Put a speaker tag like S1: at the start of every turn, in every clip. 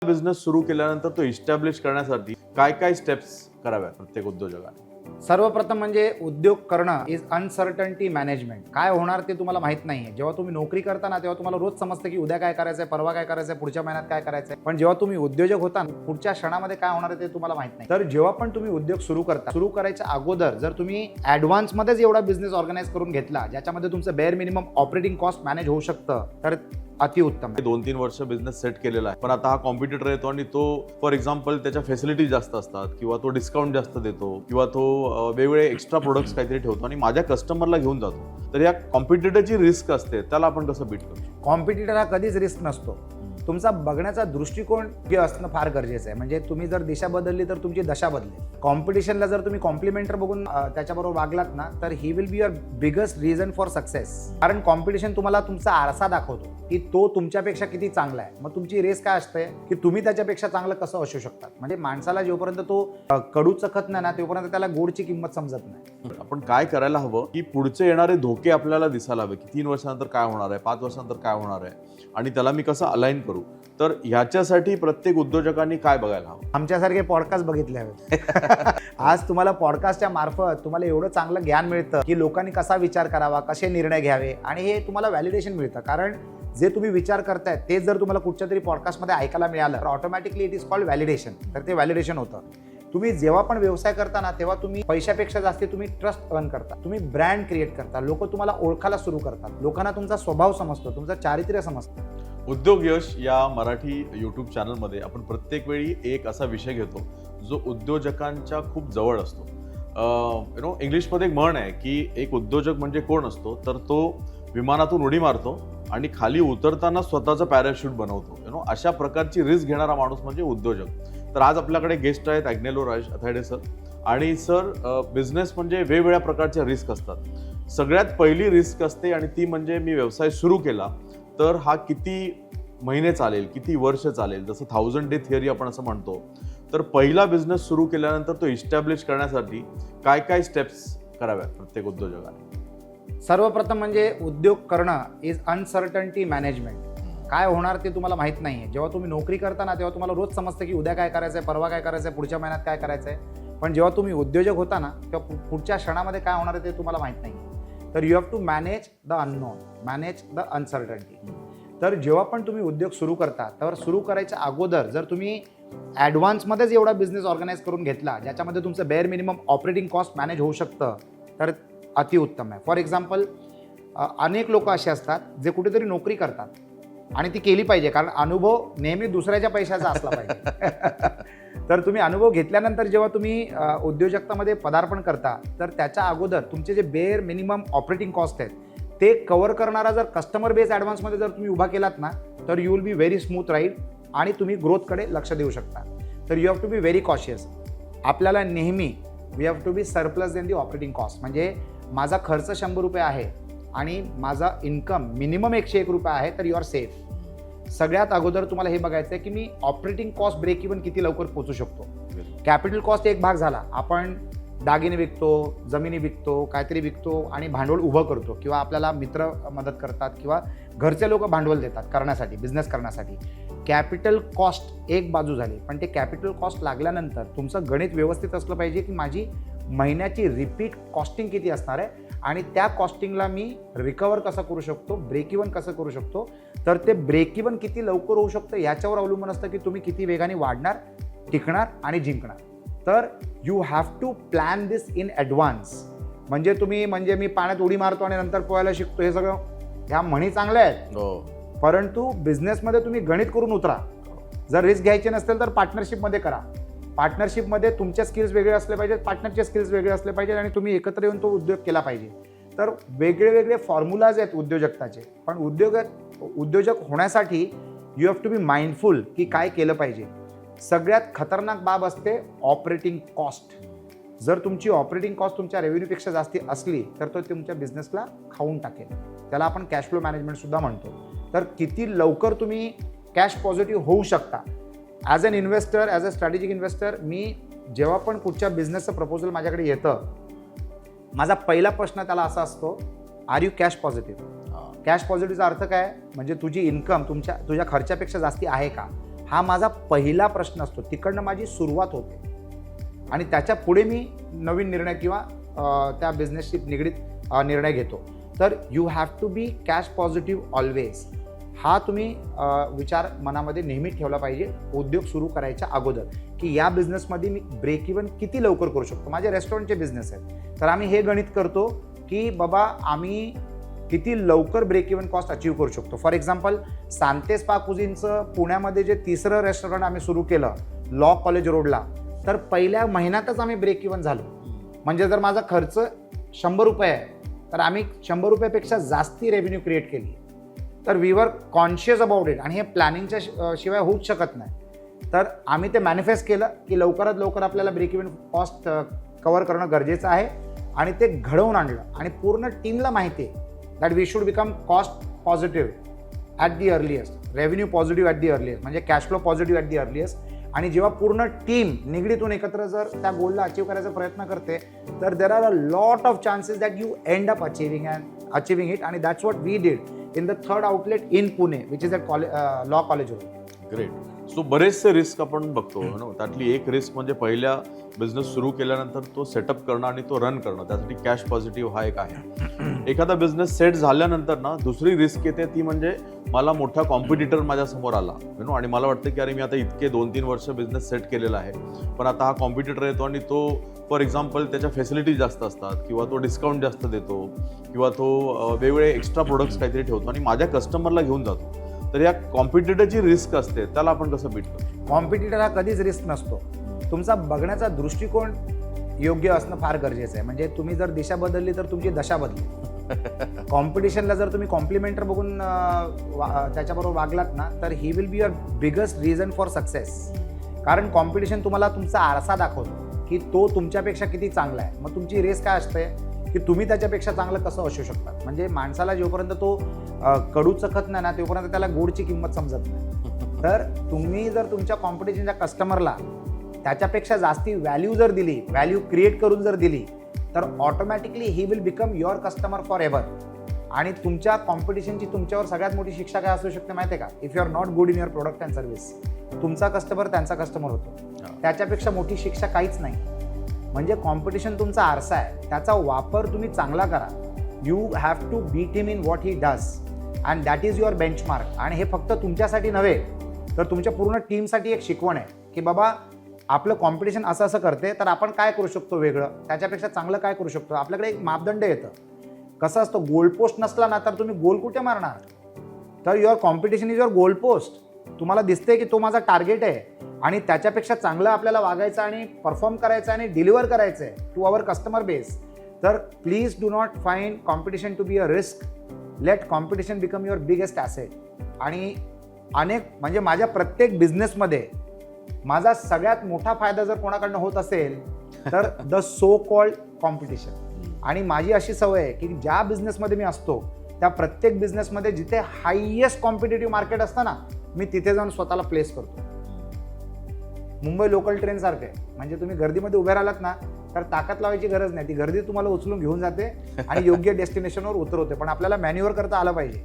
S1: Business सुरू केल्यानंतर तो इस्टॅब्लिश करण्यासाठी काय काय स्टेप्स कराव्यात प्रत्येक उद्योजकाने?
S2: सर्वप्रथम म्हणजे उद्योग करणं इज अनसर्टन्टी मॅनेजमेंट. काय होणार ते तुम्हाला माहित नाहीये. जेव्हा तुम्ही नोकरी करता ना तेव्हा तुम्हाला रोज समजतं की उद्या काय करायचंय, परवा काय करायचंय, पुढच्या महिन्यात काय करायचंय. पण जेव्हा तुम्ही उद्योजक होता पुढच्या क्षणामध्ये काय होणार आहे ते तुम्हाला माहित नाही. तर जेव्हा पण तुम्ही उद्योग सुरू करता, सुरू करायच्या अगोदर जर तुम्ही ऍडव्हान्स मध्येच एवढा बिझनेस ऑर्गनाइज करून घेतला ज्याच्यामध्ये तुमचं bare minimum operating cost manage होऊ शकतं तर अतिउत्तम.
S1: 2-3 वर्ष बिझनेस सेट केलेला आहे, पण आता हा कॉम्पिटिटर येतो आणि तो फॉर एक्झाम्पल त्याच्या फॅसिलिटी जास्त असतात किंवा तो डिस्काउंट जास्त देतो किंवा तो वेगवेगळे एक्स्ट्रा प्रोडक्ट्स काहीतरी ठेवतो आणि माझ्या कस्टमरला घेऊन जातो. तर या कॉम्पिटिटरची रिस्क असते, त्याला आपण कसं बीट करू?
S2: कॉम्पिटिटर हा कधीच रिस्क नसतो. तुमचा बघण्याचा दृष्टिकोन हे असणं फार गरजेचं आहे. म्हणजे तुम्ही जर दिशा बदलली तर तुमची दशा बदलेल. कॉम्पिटिशनला जर तुम्ही कॉम्प्लिमेंटर बघून त्याच्याबरोबर वागलात ना तर he will be your biggest reason for success. कारण कॉम्पिटिशन तुम्हाला तुमचा आरसा दाखवतो की तो तुमच्यापेक्षा किती चांगला आहे. मग तुमची रेस काय असते की तुम्ही त्याच्यापेक्षा चांगलं कसं असू शकतात. म्हणजे माणसाला जोपर्यंत तो कडू चखत नाही ना तोपर्यंत त्याला गोडची किंमत समजत नाही.
S1: आपण काय करायला हवं की पुढचे येणारे धोके आपल्याला दिसायला हवे की 3 वर्षानंतर काय होणार आहे, 5 वर्षानंतर काय होणार आहे आणि त्याला मी कसं अलाइन करू. तर ह्याच्यासाठी प्रत्येक उद्योजकांनी काय बघायला हवं?
S2: आमच्यासारखे पॉडकास्ट बघितले हवे. आज तुम्हाला पॉडकास्टच्या मार्फत तुम्हाला एवढं चांगलं ज्ञान मिळतं की लोकांनी कसा विचार करावा, कसे निर्णय घ्यावे आणि हे तुम्हाला व्हॅलिडेशन मिळतं. कारण जे तुम्ही विचार करताय ते जर तुम्हाला कुठच्या तरी पॉडकास्टमध्ये ऐकायला मिळालं तर automatically it is called validation. तर ते व्हॅलिडेशन होतं. तुम्ही जेव्हा पण व्यवसाय करता ना तेव्हा तुम्ही पैशापेक्षा जास्त तुम्ही ट्रस्ट अर्न करता, तुम्ही ब्रँड क्रिएट करता, लोक तुम्हाला ओळखायला सुरू करतात, लोकांना तुमचा स्वभाव समजतो, तुमचं चारित्र्य समजतं.
S1: उद्योग यश या मराठी यूट्यूब चॅनलमध्ये आपण प्रत्येक वेळी एक असा विषय घेतो जो उद्योजकांच्या खूप जवळ असतो. इंग्लिशमध्ये एक म्हण आहे की एक उद्योजक म्हणजे कोण असतो, तर तो विमानातून उडी मारतो आणि खाली उतरताना स्वतःचं पॅराशूट बनवतो. अशा प्रकारची रिस्क घेणारा माणूस म्हणजे उद्योजक. तर आज आपल्याकडे गेस्ट आहेत ॲग्नेलो राज अथाडे सर. आणि सर, बिझनेस म्हणजे वेगवेगळ्या प्रकारच्या रिस्क असतात. सगळ्यात पहिली रिस्क असते आणि ती म्हणजे मी व्यवसाय सुरू केला तर हा किती महिने चालेल, किती वर्ष चालेल, जसं 1000 डे थिअरी आपण असं म्हणतो. तर पहिला बिझनेस सुरू केल्यानंतर तो इस्टॅब्लिश करण्यासाठी काय काय स्टेप्स कराव्यात प्रत्येक उद्योजकाने?
S2: सर्वप्रथम म्हणजे उद्योग करणं इज अनसर्टन्टी मॅनेजमेंट. काय होणार ते तुम्हाला माहित नाहीये. जेव्हा तुम्ही नोकरी करता ना तेव्हा तुम्हाला रोज समजतं की उद्या काय करायचंय, परवा काय करायचंय, पुढच्या महिन्यात काय करायचंय. पण जेव्हा तुम्ही उद्योजक होता ना तेव्हा पुढच्या क्षणामध्ये काय होणार आहे ते तुम्हाला माहित नाही. तर you have to manage the unknown, manage the uncertainty. तर जेव्हा पण तुम्ही उद्योग सुरू करता तर सुरू करायच्या अगोदर जर तुम्ही ॲडव्हान्समध्येच एवढा बिझनेस ऑर्गनाइज करून घेतला ज्याच्यामध्ये तुमचं bare minimum operating cost manage होऊ शकतं तर अतिउत्तम आहे. फॉर एक्झाम्पल, अनेक लोक असे असतात जे कुठेतरी नोकरी करतात आणि ती केली पाहिजे कारण अनुभव नेहमी दुसऱ्याच्या पैशाचा असला पाहिजे. तर तुम्ही अनुभव घेतल्यानंतर जेव्हा तुम्ही उद्योजकतामध्ये पदार्पण करता तर त्याच्या अगोदर तुमचे जे बेअर मिनिमम ऑपरेटिंग कॉस्ट आहेत ते कव्हर करणारा जर कस्टमर बेस ॲडव्हान्समध्ये जर तुम्ही उभा केलात ना तर you will be very smooth ride आणि तुम्ही ग्रोथकडे लक्ष देऊ शकता. तर you have to be very cautious. आपल्याला नेहमी we have to be surplus than the operating cost. म्हणजे माझा खर्च 100 रुपये आहे आणि माझा इन्कम मिनिमम 101 रुपये आहे तर यू आर सेफ. सगळ्यात अगोदर तुम्हाला हे बघायचं आहे की मी ऑपरेटिंग कॉस्ट ब्रेक इव्हन किती लवकर पोहोचू शकतो. कॅपिटल कॉस्ट एक भाग झाला. आपण दागिने विकतो, जमिनी विकतो, काहीतरी विकतो आणि भांडवल उभं करतो किंवा आपल्याला मित्र मदत करतात किंवा घरचे लोक भांडवल देतात करण्यासाठी, बिझनेस करण्यासाठी. कॅपिटल कॉस्ट एक बाजू झाली. पण ते कॅपिटल कॉस्ट लागल्यानंतर तुमचं गणित व्यवस्थित असलं पाहिजे की माझी महिन्याची रिपीट कॉस्टिंग किती असणार आहे आणि त्या कॉस्टिंगला मी रिकवर कसं करू शकतो, ब्रेक इव्हन कसं करू शकतो. तर ते ब्रेक इव्हन किती लवकर होऊ शकतं याच्यावर अवलंबून असतं की तुम्ही किती वेगाने वाढणार, टिकणार आणि जिंकणार. तर you have to plan this in advance. म्हणजे मी पाण्यात उडी मारतो आणि नंतर पोहायला शिकतो, हे सगळं ह्या म्हणी चांगल्या आहेत. परंतु बिझनेसमध्ये तुम्ही गणित करून उतरा. जर रिस्क घ्यायचे नसतील तर पार्टनरशिपमध्ये करा. पार्टनरशिपमध्ये तुमच्या स्किल्स वेगळे असले पाहिजेत, पार्टनरचे स्किल्स वेगळे असले पाहिजेत आणि तुम्ही एकत्र येऊन तो उद्योग केला पाहिजे. तर वेगळे वेगळे फॉर्म्युलाज आहेत उद्योजकताचे. पण उद्योजक होण्यासाठी you have to be mindful की काय केलं पाहिजे. सगळ्यात खतरनाक बाब असते ऑपरेटिंग कॉस्ट. जर तुमची ऑपरेटिंग कॉस्ट तुमच्या रेव्हेन्यूपेक्षा जास्ती असली तर तो तुमच्या बिझनेसला खाऊन टाकेल. त्याला आपण कॅश फ्लो मॅनेजमेंटसुद्धा म्हणतो. तर किती लवकर तुम्ही कॅश पॉझिटिव्ह होऊ शकता. As an investor, as a strategic investor, मी जेव्हा पण कुठच्या बिझनेसचं प्रपोजल माझ्याकडे येतं माझा पहिला प्रश्न त्याला असा असतो, are you cash positive. Cash पॉझिटिव्हचा अर्थ काय? म्हणजे तुझी इन्कम तुझ्या खर्चापेक्षा जास्ती आहे का. हा माझा पहिला प्रश्न असतो. तिकडनं माझी सुरुवात होते आणि त्याच्या पुढे मी नवीन निर्णय किंवा त्या बिझनेसशी निगडीत निर्णय घेतो. तर you have to be cash positive always. हा तुम्ही विचार मनामध्ये नेहमी ठेवला पाहिजे उद्योग सुरू करायच्या अगोदर, की या बिझनेसमध्ये मी ब्रेक इव्हन किती लवकर करू शकतो. माझे रेस्टॉरंटचे बिझनेस आहेत, तर आम्ही हे गणित करतो की बाबा आम्ही किती लवकर ब्रेक इव्हन कॉस्ट अचीव्ह करू शकतो. फॉर एक्झाम्पल, सांते स्पा कुझिनचं पुण्यामध्ये जे तिसरं रेस्टॉरंट आम्ही सुरू केलं लॉ कॉलेज रोडला, तर पहिल्या महिन्यातच आम्ही ब्रेक इव्हन झालो. म्हणजे जर माझा खर्च 100 रुपये आहे, तर आम्ही 100 रुपयापेक्षा जास्ती रेव्हेन्यू क्रिएट केली. तर we were conscious about it, आणि हे प्लॅनिंगच्या शिवाय होऊच शकत नाही. तर आम्ही ते मॅनिफेस्ट केलं की लवकरात लवकर आपल्याला ब्रेक इव्हन कॉस्ट कव्हर करणं गरजेचं आहे, आणि ते घडवून आणलं. आणि पूर्ण टीमला माहिती आहे that we should become cost positive at the earliest, revenue positive at the earliest, म्हणजे cash flow positive at the earliest. आणि जेव्हा पूर्ण टीम निगडीतून एकत्र जर त्या गोलला अचीव्ह करायचा प्रयत्न करते, तर there are a lot of chances that you end up achieving it. आणि that's what we did in the third outlet in Pune, which is at Law College Road.
S1: Great. So बरेचसे risk आपण बघतो ना, त्यातली एक रिस्क म्हणजे पहिल्या business सुरू केल्यानंतर तो सेटअप करणं आणि तो रन करणं, त्यासाठी कॅश पॉझिटिव्ह हा एक आहे. एखादा बिझनेस सेट झाल्यानंतर ना दुसरी रिस्क येते, ती म्हणजे मला मोठा कॉम्पिटिटर माझ्या समोर आला आणि मला वाटतं की अरे मी आता इतके 2-3 वर्ष बिझनेस सेट केलेला आहे, पण आता हा कॉम्पिटिटर येतो आणि तो फॉर एक्झाम्पल त्याच्या फॅसिलिटीज जास्त असतात, किंवा तो डिस्काउंट जास्त देतो, किंवा तो वेगवेगळे एक्स्ट्रा प्रोडक्ट्स काहीतरी ठेवतो आणि माझ्या कस्टमरला घेऊन जातो. तर या कॉम्पिटिटरची रिस्क असते, त्याला आपण कसं बीट करतो?
S2: कॉम्पिटिटर हा कधीच रिस्क नसतो. तुमचा बघण्याचा दृष्टिकोन योग्य असणं फार गरजेचं आहे. म्हणजे तुम्ही जर दिशा बदलली तर तुमची दशा बदली. कॉम्पिटिशनला जर तुम्ही कॉम्प्लिमेंटर बघून त्याच्याबरोबर वागलात ना, तर he will be your biggest reason for success. कारण कॉम्पिटिशन तुम्हाला तुमचा आरसा दाखवतो की तो तुमच्यापेक्षा किती चांगला आहे. मग तुमची रेस काय असते की तुम्ही त्याच्यापेक्षा चांगलं कसं असू शकतात. म्हणजे माणसाला जोपर्यंत तो कडू चखत नाही ना, तोपर्यंत त्याला गोडची किंमत समजत नाही. तर तुम्ही जर तुमच्या कॉम्पिटिशनच्या कस्टमरला त्याच्यापेक्षा जास्ती व्हॅल्यू जर दिली, व्हॅल्यू क्रिएट करून जर दिली, तर automatically he will become your customer for ever. आणि तुमच्या कॉम्पिटिशनची तुमच्यावर सगळ्यात मोठी शिक्षा काय असू शकते माहिती आहे का? If you are not good in your product and service, तुमचा कस्टमर त्यांचा कस्टमर होतो. त्याच्यापेक्षा मोठी शिक्षा काहीच नाही. म्हणजे कॉम्पिटिशन तुमचा आरसा आहे, त्याचा वापर तुम्ही चांगला करा. You have to beat him in what he does, and that is your benchmark. आणि हे फक्त तुमच्यासाठी नव्हे, तर तुमच्या पूर्ण टीमसाठी एक शिकवण आहे की बाबा आपलं कॉम्पिटिशन असं असं करते, तर आपण काय करू शकतो वेगळं, त्याच्यापेक्षा चांगलं काय करू शकतो. आपल्याकडे एक मापदंड येतं. कसं असतं, गोल पोस्ट नसला ना तर तुम्ही गोल कुठे मारणार. तर your competition is your goal post. तुम्हाला दिसते की तो माझा टार्गेट आहे आणि त्याच्यापेक्षा चांगलं आपल्याला वागायचं आणि परफॉर्म करायचं आणि डिलिव्हर करायचं आहे टू अवर कस्टमर बेस. तर please do not find competition to be a risk. Let competition become your biggest asset. आणि म्हणजे माझ्या प्रत्येक बिझनेसमध्ये माझा सगळ्यात मोठा फायदा जर कोणाकडनं होत असेल तर द सो कॉल्ड कॉम्पिटिशन. आणि माझी अशी सवय आहे की ज्या बिझनेसमध्ये मी असतो त्या प्रत्येक बिझनेसमध्ये जिथे हायेस्ट कॉम्पिटिटिव्ह मार्केट असतं ना, मी तिथे जाऊन स्वतःला प्लेस करतो. मुंबई लोकल ट्रेन सारखं आहे. म्हणजे तुम्ही गर्दीमध्ये उभे राहिलात ना, तर ताकद लावायची गरज नाही. ती गर्दी तुम्हाला उचलून घेऊन जाते आणि योग्य डेस्टिनेशनवर उतरवते. पण आपल्याला मॅन्युअर करता आलं पाहिजे.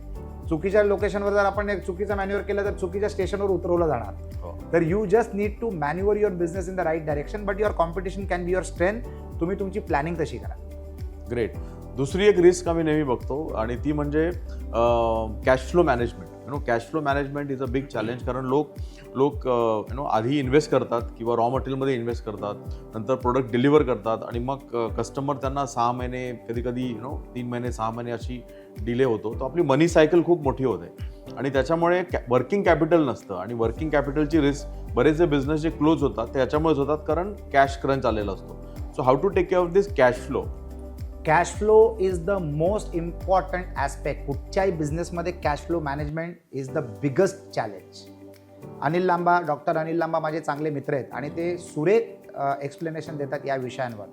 S2: चुकीच्या लोकेशनवर जर आपण एक चुकीचा मॅन्युअर केलं तर चुकीच्या स्टेशनवर उतरवलं जाणार. तर you just need to maneuver your business in the right direction, but your competition can be your strength. तुम्ही तुमची प्लॅनिंग तशी करा.
S1: ग्रेट. दुसरी एक रिस्क आम्ही नेहमी बघतो आणि ती म्हणजे cash flow management. Cash flow management is a big challenge. कारण लोक आधी इन्व्हेस्ट करतात किंवा रॉ मटेरियलमध्ये इन्व्हेस्ट करतात, नंतर प्रोडक्ट डिलिव्हर करतात आणि मग कस्टमर त्यांना 6 महिने, कधी 3 महिने 6 महिने अशी डिले होतो. तर आपली मनी सायकल खूप मोठी होते आणि त्याच्यामुळे वर्किंग कॅपिटल नसतं. आणि वर्किंग कॅपिटलची रिस्क बरेच जे बिझनेस जे क्लोज होतात ते याच्यामुळेच होतात, कारण कॅश क्रंच आलेला असतो. So how to take care of this cash flow?
S2: Cash flow is the most important aspect. कुठच्याही बिझनेसमध्ये cash flow management is the biggest challenge. Doctor Anil Lamba माझे चांगले मित्र आहेत आणि ते सुरेख एक्सप्लेनेशन देतात या विषयांवर.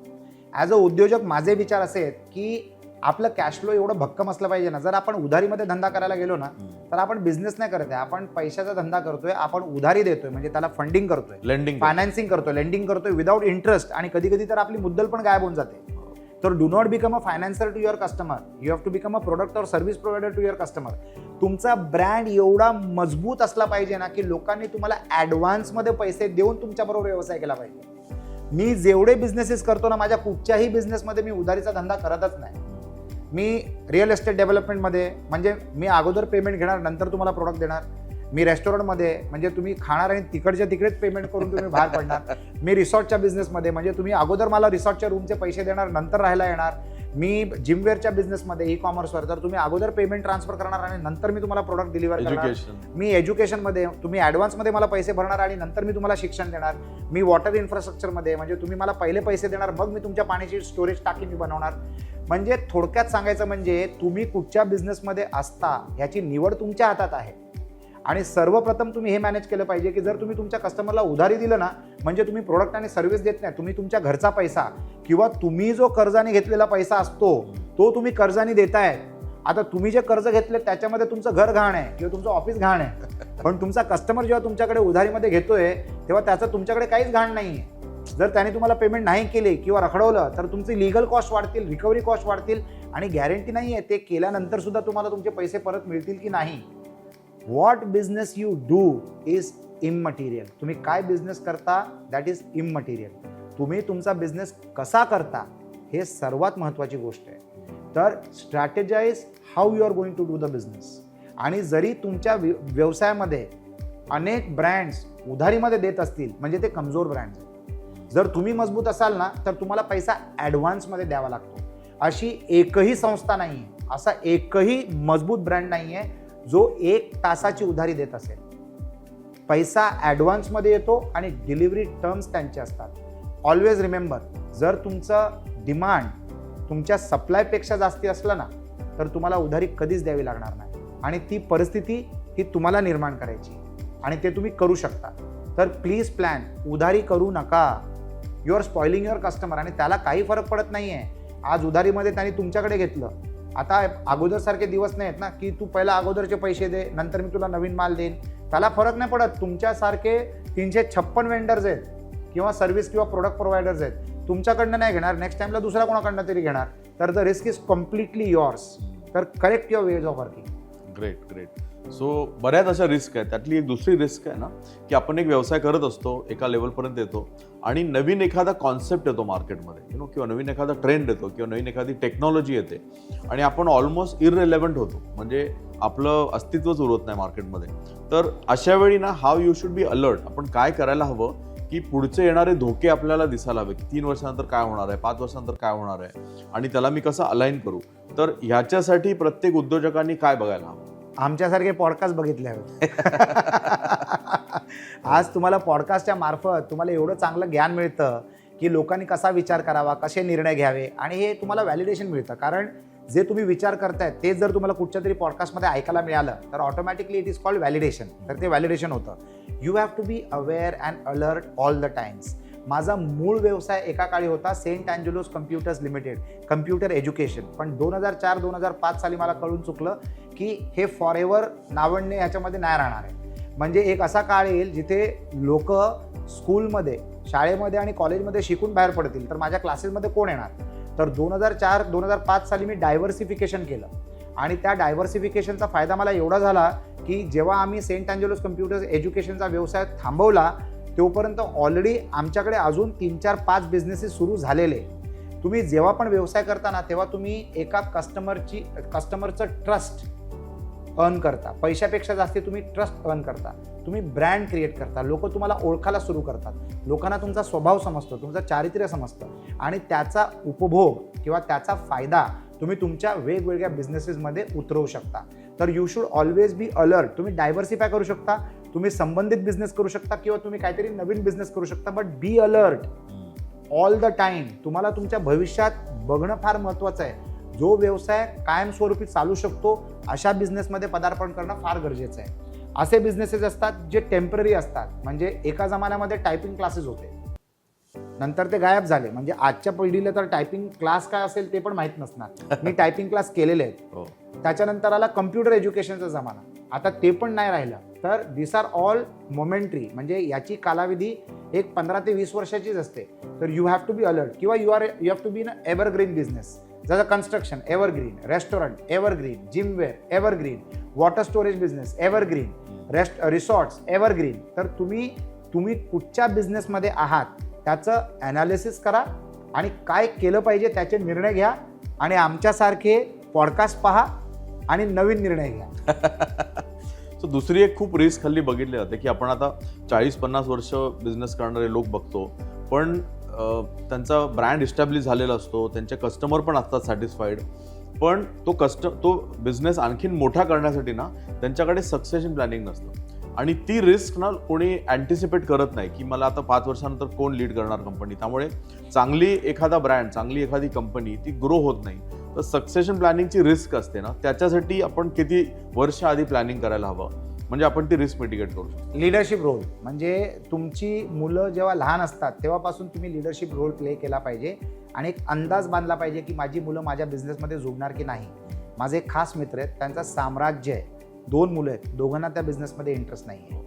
S2: ॲज अ उद्योजक माझे विचार असे आहेत की आपलं कॅश फ्लो एवढं भक्कम असलं पाहिजे ना. जर आपण उधारीमध्ये धंदा करायला गेलो ना, तर आपण बिझनेस नाही करत आहे, आपण पैशाचा धंदा करतोय. आपण उधारी देतोय, म्हणजे त्याला फंडिंग करतोय,
S1: लेंडिंग,
S2: फायनान्सिंग करतोय, लेंडिंग करतोय विदाऊट इंटरेस्ट. आणि कधी कधी तर आपली मुद्दल पण गायब होऊन जाते. तर do not become a financer to your customer, you have to become a product or service provider to your customer. तुमचा ब्रँड एवढा मजबूत असला पाहिजे ना की लोकांनी तुम्हाला ॲडव्हान्समध्ये पैसे देऊन तुमच्याबरोबर व्यवसाय केला पाहिजे. मी जेवढे बिझनेसेस करतो ना, माझ्या कुठच्याही बिझनेसमध्ये मी उधारीचा धंदा करतच नाही. मी रिअल एस्टेट डेव्हलपमेंटमध्ये म्हणजे मी अगोदर पेमेंट घेणार, नंतर तुम्हाला प्रोडक्ट देणार. मी रेस्टॉरंटमध्ये म्हणजे तुम्ही खाणार आणि तिकडच्या तिकडेच पेमेंट करून तुम्ही बाहेर पडणार. मी रिसॉर्टच्या बिझनेसमध्ये म्हणजे तुम्ही अगोदर मला रिसॉर्टच्या रूमचे पैसे देणार, नंतर राहायला येणार. मी जिमवेअरच्या बिझनेसमध्ये ई कॉमर्सवर तर तुम्ही अगोदर पेमेंट ट्रान्सफर करणार आणि नंतर मी तुम्हाला प्रोडक्ट डिलिव्हर करणार. मी एज्युकेशनमध्ये तुम्ही ॲडव्हान्समध्ये मला पैसे भरणार आणि नंतर मी तुम्हाला शिक्षण देणार. मी वॉटर इन्फ्रास्ट्रक्चरमध्ये म्हणजे तुम्ही मला पहिले पैसे देणार, मग मी तुमच्या पाण्याची स्टोरेज टाकी मी बनवणार. म्हणजे थोडक्यात सांगायचं म्हणजे तुम्ही कुठच्या बिझनेसमध्ये असता ह्याची निवड तुमच्या हातात आहे. आणि सर्वप्रथम तुम्ही हे मॅनेज केलं पाहिजे की जर तुम्ही तुमच्या कस्टमरला उधारी दिलं ना, म्हणजे तुम्ही प्रोडक्ट आणि सर्व्हिस देत नाही, तुम्ही तुमच्या घरचा पैसा किंवा तुम्ही जो कर्जाने घेतलेला पैसा असतो तो तुम्ही कर्जाने देताय. आता तुम्ही जे कर्ज घेतले त्याच्यामध्ये तुमचं घर घाण आहे किंवा तुमचं ऑफिस घाण आहे, पण तुमचा कस्टमर जेव्हा तुमच्याकडे उधारीमध्ये घेतोय तेव्हा त्याचं तुमच्याकडे काहीच घाण नाही आहे. जर त्याने तुम्हाला पेमेंट नाही केली किंवा रखडवलं तर तुमची लिगल कॉस्ट वाढतील, रिकव्हरी कॉस्ट वाढतील आणि गॅरंटी नाही आहे ते केल्यानंतर सुद्धा तुम्हाला तुमचे पैसे परत मिळतील की नाही. What business you do is immaterial. तुम्ही काय बिझनेस करता दॅट इज इममटेरियल. तुम्ही तुमचा बिझनेस कसा करता हे सर्वात महत्त्वाची गोष्ट आहे. तर strategize how you are going to do the business. आणि जरी तुमच्या व्यवसायामध्ये अनेक ब्रँड्स उधारीमध्ये देत असतील म्हणजे ते कमजोर ब्रँड्स आहेत. जर तुम्ही मजबूत असाल ना तर तुम्हाला पैसा ॲडव्हान्समध्ये द्यावा लागतो. अशी एकही संस्था नाही आहे, असा एकही मजबूत ब्रँड नाही आहे जो 1 तासाची उधारी देत असेल. पैसा ॲडव्हान्समध्ये येतो आणि डिलिव्हरी टर्म्स त्यांचे असतात. ऑलवेज रिमेंबर, जर तुमचं डिमांड तुमच्या सप्लायपेक्षा जास्ती असलं ना तर तुम्हाला उधारी कधीच द्यावी लागणार नाही आणि ती परिस्थिती ही तुम्हाला निर्माण करायची आणि ते तुम्ही करू शकता. तर प्लीज प्लॅन, उधारी करू नका. You are spoiling your customer आणि त्याला काही फरक पडत नाही आहे. आज उधारीमध्ये त्यांनी तुमच्याकडे घेतलं, आता अगोदरसारखे दिवस नाहीत ना की तू पहिला अगोदरचे पैसे दे नंतर मी तुला नवीन माल देईन. त्याला फरक नाही पडत. तुमच्यासारखे 356 वेंडर्स आहेत किंवा सर्व्हिस किंवा प्रोडक्ट प्रोव्हायडर्स आहेत. तुमच्याकडनं नाही घेणार, नेक्स्ट टाइमला दुसऱ्या कोणाकडनं तरी घेणार. तर the risk is completely yours. तर correct your ways of working.
S1: Great great. So बऱ्याच अशा रिस्क आहेत. त्यातली एक दुसरी रिस्क आहे ना की आपण एक व्यवसाय करत असतो, एका लेवलपर्यंत येतो आणि नवीन एखादा कॉन्सेप्ट येतो मार्केटमध्ये किंवा नवीन एखादा ट्रेंड येतो किंवा नवीन एखादी टेक्नॉलॉजी येते आणि आपण ऑलमोस्ट इररिलेव्हंट होतो, म्हणजे आपलं अस्तित्वच उरत नाही मार्केटमध्ये. तर अशा वेळी ना how you should be alert. आपण काय करायला हवं की पुढचे येणारे धोके आपल्याला दिसायला हवे की 3 वर्षानंतर काय होणार आहे, 5 वर्षानंतर काय होणार आहे आणि त्याला मी कसं अलाइन करू. तर ह्याच्यासाठी प्रत्येक उद्योजकांनी काय बघायला हवं?
S2: आमच्यासारखे पॉडकास्ट बघितले हवे. आज तुम्हाला पॉडकास्टच्या मार्फत तुम्हाला एवढं चांगलं ज्ञान मिळतं की लोकांनी कसा विचार करावा, कसे निर्णय घ्यावे आणि हे तुम्हाला व्हॅलिडेशन मिळतं. कारण जे तुम्ही विचार करताय ते जर तुम्हाला कुठच्या तरी पॉडकास्टमध्ये ऐकायला मिळालं तर automatically it is called validation. तर ते व्हॅलिडेशन होतं. You have to be aware and alert all the times. माझा मूळ व्यवसाय एका काळी होता Saint Angelo's Computers Limited, computer education. पण 2004-2005 साली मला कळून चुकलं की हे फॉर एव्हर नावडणे ह्याच्यामध्ये नाही राहणार आहे. म्हणजे एक असा काळ येईल जिथे लोक स्कूलमध्ये, शाळेमध्ये आणि कॉलेजमध्ये शिकून बाहेर पडतील तर माझ्या क्लासेसमध्ये कोण येणार. तर 2004-2005 साली मी डायव्हर्सिफिकेशन केलं आणि त्या डायव्हर्सिफिकेशनचा फायदा मला एवढा झाला की जेव्हा आम्ही सेंट अँजेलोस कम्प्युटर्स एज्युकेशनचा व्यवसाय थांबवला तोपर्यंत ऑलरेडी आमच्याकडे अजून 3-4-5 बिझनेसेस सुरू झालेले. तुम्ही जेव्हा पण व्यवसाय करता ना तेव्हा तुम्ही एका कस्टमरचं ट्रस्ट अर्न करता. पैशापेक्षा जास्त तुम्ही ट्रस्ट अर्न करता. तुम्ही ब्रँड क्रिएट करता. लोक तुम्हाला ओळखायला सुरू करतात. लोकांना तुमचा स्वभाव समजतो, तुमचं चारित्र्य समजतं आणि त्याचा उपभोग किंवा त्याचा फायदा तुम्ही तुमच्या वेगवेगळ्या बिझनेसेसमध्ये उतरवू शकता. तर you should always be alert. तुम्ही डायव्हर्सिफाय करू शकता, तुम्ही संबंधित बिझनेस करू शकता किंवा तुम्ही काहीतरी नवीन बिझनेस करू शकता, but be alert all the time. तुम्हाला तुमच्या भविष्यात बघणं फार महत्त्वाचं आहे. जो व्यवसाय कायमस्वरूपी चालू शकतो अशा बिझनेसमध्ये पदार्पण करणं फार गरजेचं आहे. असे बिझनेसेस असतात जे टेम्पररी असतात. म्हणजे एका जमान्यामध्ये टायपिंग क्लासेस होते, नंतर ते गायब झाले. म्हणजे आजच्या पिढीला तर टायपिंग क्लास काय असेल ते पण माहीत नसणार. मी टायपिंग क्लास केलेले आहेत. त्याच्यानंतर आला कम्प्युटर एज्युकेशनचा जमाना, आता ते पण नाही राहिलं. तर दिस आर ऑल मोमेंटरी. म्हणजे याची कालावधी एक 15 ते 20 वर्षाचीच असते. तर you have to be alert, किंवा you have to be in evergreen business. जसं construction evergreen, restaurant evergreen, gymwear evergreen, water storage business evergreen, resorts evergreen. तर तुम्ही कुठच्या बिझनेसमध्ये आहात त्याचं ॲनालिसिस करा आणि काय केलं पाहिजे त्याचे निर्णय घ्या, आणि आमच्यासारखे पॉडकास्ट पहा आणि नवीन निर्णय घ्या.
S1: सो दुसरी एक खूप रिस्क हल्ली बघितली जाते की आपण आता 40-50 वर्ष बिझनेस करणारे लोक बघतो, पण त्यांचा ब्रँड इस्टॅब्लिश झालेला असतो, त्यांचे कस्टमर पण असतात सॅटिस्फाईड, पण तो बिझनेस आणखीन मोठा करण्यासाठी ना त्यांच्याकडे सक्सेशन प्लॅनिंग नसतं. आणि ती रिस्क ना कोणी अँटिसिपेट करत नाही की मला आता 5 वर्षानंतर कोण लीड करणार कंपनी. त्यामुळे चांगली एखादा ब्रँड, चांगली एखादी कंपनी ती ग्रो होत नाही. तर सक्सेशन प्लॅनिंगची रिस्क असते ना, त्याच्यासाठी आपण किती वर्ष आधी प्लॅनिंग करायला हवं, म्हणजे आपण ती रिस्क मिटिगेट करू शकतो.
S2: लिडरशिप रोल म्हणजे तुमची मुलं जेव्हा लहान असतात तेव्हापासून तुम्ही लिडरशिप रोल प्ले केला पाहिजे आणि एक अंदाज बांधला पाहिजे की माझी मुलं माझ्या बिझनेसमध्ये जुळणार की नाही. माझे एक खास मित्र आहेत, त्यांचं साम्राज्य आहे, 2 मुलं आहेत, दोघांना त्या बिझनेसमध्ये इंटरेस्ट नाही आहे.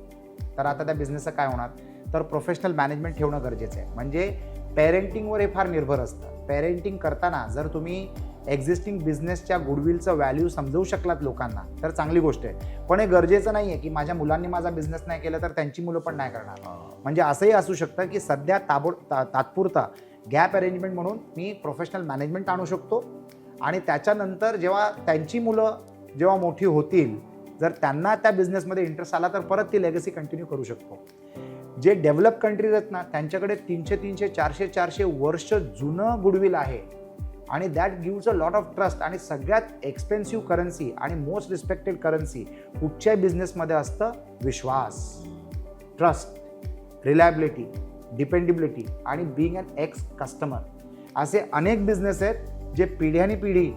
S2: तर आता त्या बिझनेसचं काय होणार, तर प्रोफेशनल मॅनेजमेंट ठेवणं गरजेचं आहे. म्हणजे पेरेंटिंगवर हे फार निर्भर असतं. पेरेंटिंग करताना जर तुम्ही एक्झिस्टिंग बिझनेसच्या गुडविलचं व्हॅल्यू समजवू शकलात लोकांना तर चांगली गोष्ट आहे. पण हे गरजेचं नाही आहे की माझ्या मुलांनी माझा बिझनेस नाही केला तर त्यांची मुलं पण नाही करणार. म्हणजे असंही असू शकतं की सध्या तात्पुरता गॅप अरेंजमेंट म्हणून मी प्रोफेशनल मॅनेजमेंट आणू शकतो, आणि त्याच्यानंतर जेव्हा त्यांची मुलं जेव्हा मोठी होतील, जर त्यांना त्या बिझनेसमध्ये इंटरेस्ट आला तर परत ती लेगसी कंटिन्यू करू शकतो. जे डेव्हलप कंट्रीज आहेत ना त्यांच्याकडे 300, 400 वर्ष जुनं गुडविल आहे, आणि that gives a lot of trust. आणि सगळ्यात एक्सपेन्सिव्ह करन्सी आणि मोस्ट रिस्पेक्टेड करन्सी कुठच्याही बिझनेसमध्ये असतं विश्वास, ट्रस्ट, रिलायबिलिटी, डिपेंडेबिलिटी आणि बिईंग अन एक्स कस्टमर. असे अनेक बिझनेस आहेत जे पिढ्यानपिढी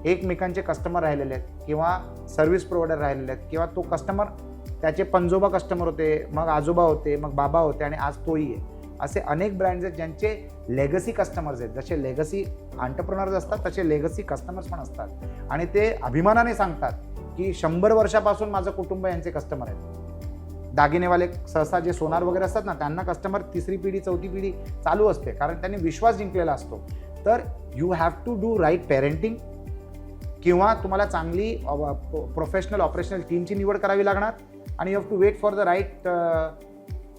S2: एकमेकांचे कस्टमर राहिलेले आहेत किंवा सर्व्हिस प्रोव्हायडर राहिलेले आहेत, किंवा तो कस्टमर त्याचे पंजोबा कस्टमर होते, मग आजोबा होते, मग बाबा होते, आणि आज तोही आहे. असे अनेक ब्रँड्स आहेत ज्यांचे लेगसी कस्टमर्स आहेत. जसे लेगसी एंटरप्रेन्योर्स असतात तसे लेगसी कस्टमर्स पण असतात, आणि ते अभिमानाने सांगतात की 100 वर्षापासून माझं कुटुंब यांचे कस्टमर आहेत. दागिनेवाले सहसा जे सोनार वगैरे असतात ना त्यांना कस्टमर 3री पिढी 4थी पिढी चालू असते, कारण त्यांनी विश्वास जिंकलेला असतो. तर you have to do right parenting, किंवा तुम्हाला चांगली प्रोफेशनल ऑपरेशनल टीमची निवड करावी लागणार, आणि you have to wait for the right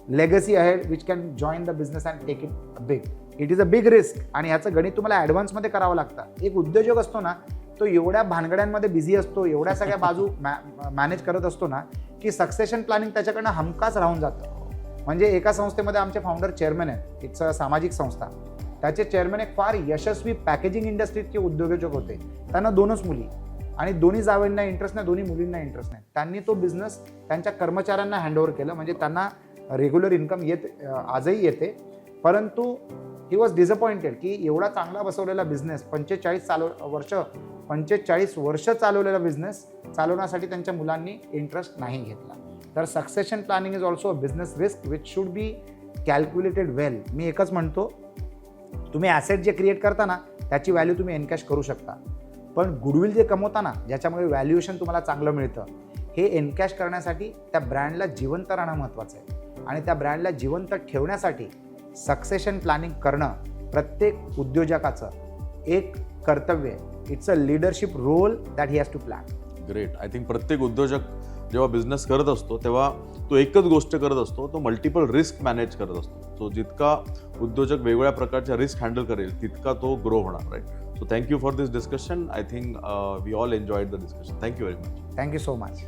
S2: legacy ahead which can join the business and take it big. It is a big risk, आणि ह्याचं गणित तुम्हाला ॲडव्हान्समध्ये करावं लागतं. एक उद्योजक असतो ना तो एवढ्या भानगड्यांमध्ये बिझी असतो, एवढ्या सगळ्या बाजू मॅनेज करत असतो ना की सक्सेशन प्लॅनिंग त्याच्याकडनं हमखास राहून जातं. म्हणजे एका संस्थेमध्ये आमचे फाउंडर चेअरमॅन आहेत, इट्स अ सामाजिक संस्था. त्याचे चेअरमॅन एक फार यशस्वी पॅकेजिंग इंडस्ट्रीचे उद्योजक होते. त्यांना 2च मुली, आणि दोन्ही जावयांना इंटरेस्ट नाही, दोन्ही मुलींना इंटरेस्ट नाही. त्यांनी तो बिझनेस त्यांच्या कर्मचाऱ्यांना हँडओव्हर केलं. म्हणजे त्यांना रेग्युलर इन्कम आजही येते, परंतु ही वॉज डिसअपॉइंटेड की एवढा चांगला बसवलेला बिझनेस 45 वर्ष चालवलेला बिझनेस चालवण्यासाठी त्यांच्या मुलांनी इंटरेस्ट नाही घेतला. तर succession planning is also a business risk which should be calculated well. मी एकच म्हणतो, तुम्ही ॲसेट जे क्रिएट करता ना त्याची व्हॅल्यू तुम्ही एनकॅश करू शकता, पण गुडविल जे कमवता ना ज्याच्यामुळे व्हॅल्युएशन तुम्हाला चांगलं मिळतं, हे एनकॅश करण्यासाठी त्या ब्रँडला जिवंत राहणं महत्त्वाचं आहे. आणि त्या ब्रँडला जिवंत ठेवण्यासाठी सक्सेशन प्लॅनिंग करणं प्रत्येक उद्योजकाचं एक कर्तव्य आहे. It's a leadership role that he has to plan.
S1: Great. I think प्रत्येक उद्योजक जेव्हा बिझनेस करत असतो तेव्हा तो एकच गोष्ट करत असतो, तो मल्टिपल रिस्क मॅनेज करत असतो. तो जितका उद्योजक वेगवेगळ्या प्रकारच्या रिस्क हँडल करेल तितका तो ग्रो होणार. Right. So thank you for this discussion. I think we all enjoyed the discussion. Thank you very much.
S2: Thank you so much.